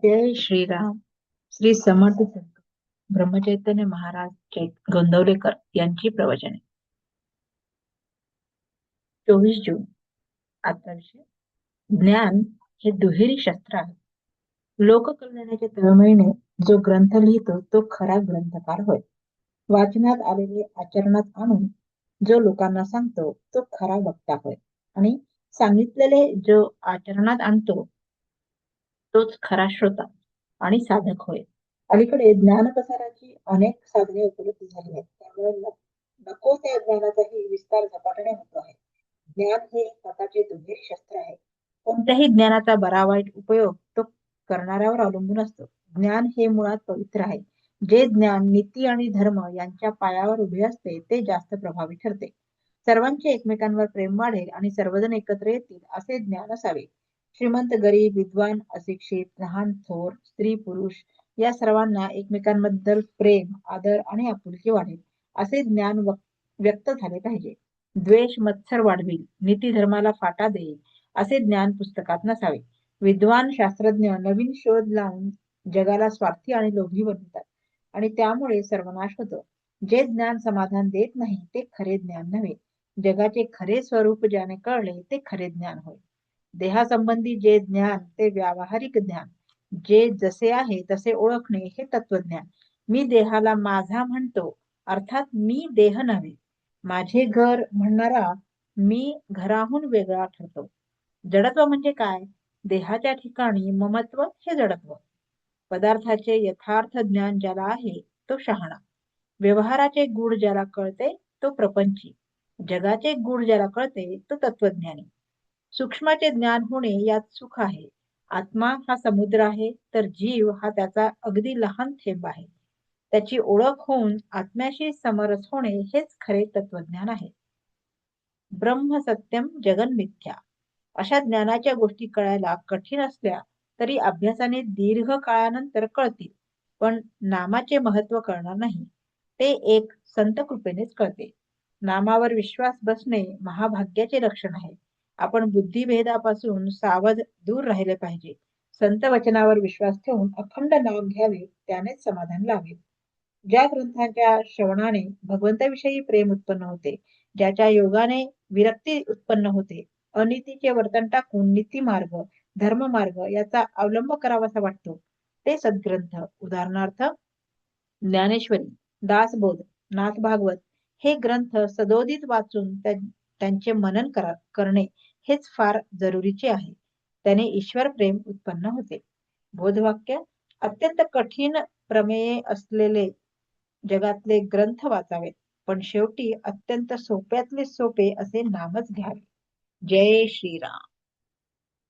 जय श्रीराम. श्री समर्थ संत ब्रह्मचैतन्य महाराज गोंदवलेकर यांची प्रवचने. 24 जून. आजचा विषय: ज्ञान हे दुहेरी शस्त्र आहे. लोककल्याणाच्या तळमळीने जो ग्रंथ लिहितो तो खरा ग्रंथकार होय. वाचनात आलेले आचरणात आणून जो लोकांना सांगतो तो खरा वक्ता होय. आणि सांगितलेले जो आचरणात आणतो तोच खरा श्रोता आणि साधक होय. अलीकडे ज्ञानप्रसाराची अनेक साधने उपलब्ध झाली आहेत, त्यामुळे नको त्या ज्ञानाचाही विस्तार झपाट्याने होतो आहे. ज्ञान हे स्वतःचे दुहेरी शस्त्र आहे. कोणत्याही ज्ञानाचा बरा वाईट उपयोग तो करणाऱ्यावर अवलंबून असतो. ज्ञान हे मुळात पवित्र आहे. जे ज्ञान नीती आणि धर्म यांच्या पायावर उभे असते ते जास्त प्रभावी ठरते. सर्वांचे एकमेकांवर प्रेम वाढेल आणि सर्वजण एकत्र येतील असे ज्ञान असावे. श्रीमंत गरीब, विद्वान अशिक्षित, लहान थोर, स्त्री पुरुष या सर्वांना एकमेकांबद्दल प्रेम, आदर आणि आपुलकी वाढेल असे ज्ञान व्यक्त झाले पाहिजे. द्वेष मत्सर वाढविल, नीती धर्माला फाटा देईल असे ज्ञान पुस्तकात नसावे. विद्वान शास्त्रज्ञ नवीन शोध लावून जगाला स्वार्थी आणि लोभी बनवतात आणि त्यामुळे सर्वनाश होतो. जे ज्ञान समाधान देत नाही ते खरे ज्ञान नव्हे. जगाचे खरे स्वरूप ज्याने कळले ते खरे ज्ञान होय. देहासंबंधी जे ज्ञान ते व्यावहारिक ज्ञान. जे जसे आहे तसे ओळखणे हे तत्वज्ञान. मी देहाला माझा म्हणतो, अर्थात मी देह नव्हे. माझे घर म्हणणारा मी घराहून वेगळा ठरतो. जडत्व म्हणजे काय? देहाच्या ठिकाणी ममत्व हे जडत्व. पदार्थाचे यथार्थ ज्ञान ज्याला आहे तो शहाणा. व्यवहाराचे गूढ ज्याला कळते तो प्रपंची. जगाचे गूढ ज्याला कळते तो तत्वज्ञानी. सूक्ष्माचे ज्ञान होणे यात सुख आहे. आत्मा हा समुद्र आहे तर जीव हा त्याचा अगदी लहान थेंब आहे. त्याची ओळख होऊन आत्म्याशी समरस होणे हेच खरे तत्वज्ञान आहे. ब्रह्म सत्यम जगन मिथ्या अशा ज्ञानाच्या गोष्टी कळायला कठीण असल्या तरी अभ्यासाने दीर्घ काळानंतर कळतील. पण नामाचे महत्व कळणार नाही. ते एक संत कृपेनेच कळते. नामावर विश्वास बसणे महाभाग्याचे लक्षण आहे. आपण बुद्धिभेदापासून सावध दूर राहिले पाहिजे. संत वचनावर विश्वास ठेवून अखंड नाम घ्यावे, त्यानेच समाधान लावेल. ज्या ग्रंथांच्या श्रवणाने भगवंताविषयी प्रेम उत्पन्न होते, ज्याच्या योगाने विरक्ती उत्पन्न होते, अनितीचे वर्तन टाकून नीती मार्ग, धर्म मार्ग याचा अवलंब करावासा वाटतो, ते सद्ग्रंथ. उदाहरणार्थ ज्ञानेश्वरी, दासबोध, नाथ भागवत हे ग्रंथ सदोदित वाचून त्यांचे मनन करणे हेच फार जरुरीचे आहे. त्याने ईश्वर प्रेम उत्पन्न होते. बोधवाक्य: अत्यंत कठीण प्रमेय असलेले जगातले ग्रंथ वाचावेत, पण शेवटी अत्यंत सोप्यातले सोपे असे नामच घ्यावे. जय श्रीराम.